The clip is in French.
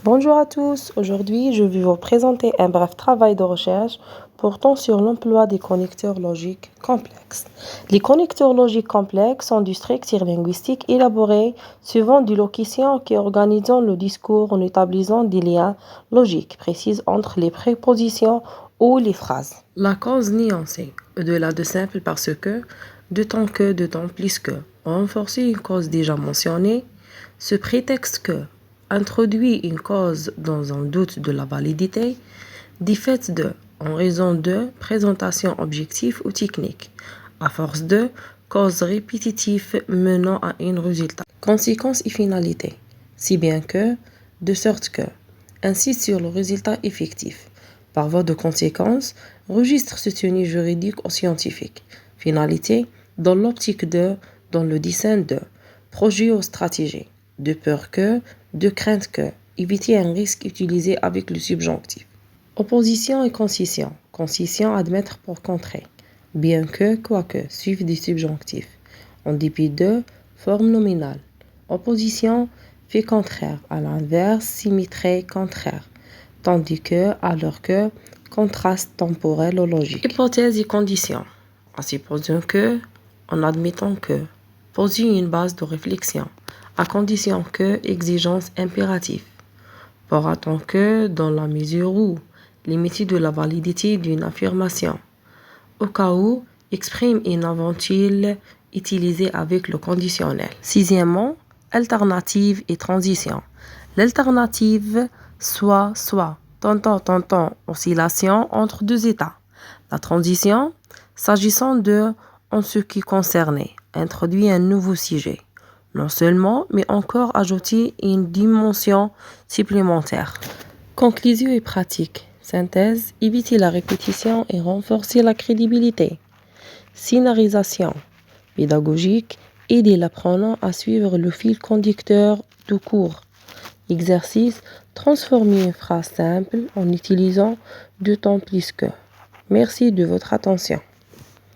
Bonjour à tous, aujourd'hui je vais vous présenter un bref travail de recherche portant sur l'emploi des connecteurs logiques complexes. Les connecteurs logiques complexes sont des structures linguistiques élaborées suivant des locutions qui organisent le discours en établissant des liens logiques précis entre les prépositions ou les phrases. La cause nuancée, au-delà de simple parce que, d'autant que, d'autant plus que, renforcer une cause déjà mentionnée, ce prétexte que introduit une cause dans un doute de la validité du fait de, en raison de, présentation objective ou technique, à force de, causes répétitives menant à un résultat. Conséquences et finalité, si bien que, de sorte que, insiste sur le résultat effectif. Par voie de conséquence, registre soutenu juridique ou scientifique. Finalité, dans l'optique de, dans le dessin de, projet ou stratégie. De peur que, de crainte que, éviter un risque utilisé avec le subjonctif. Opposition et concession. Concession admettre pour contrer. Bien que, quoique, suivent du subjonctif. En dépit de, forme nominale. Opposition, fait contraire. À l'inverse, symétrie contraire. Tandis que, alors que, contraste temporel ou logique. Hypothèse et condition. En supposant que, en admettant que, poser une base de réflexion, à condition que, exigence impérative. Pourra-t-on que, dans la mesure où, limité de la validité d'une affirmation, au cas où, exprime une avant-il utilisée avec le conditionnel. Sixièmement, alternative et transition. L'alternative, soit, tantôt, oscillation entre deux états. La transition, s'agissant de, en ce qui concernait, introduit un nouveau sujet. Non seulement, mais encore ajouter une dimension supplémentaire. Conclusion et pratique. Synthèse, éviter la répétition et renforcer la crédibilité. Scénarisation pédagogique, aider l'apprenant à suivre le fil conducteur du cours. Exercice, transformer une phrase simple en utilisant d'autant plus que. Merci de votre attention.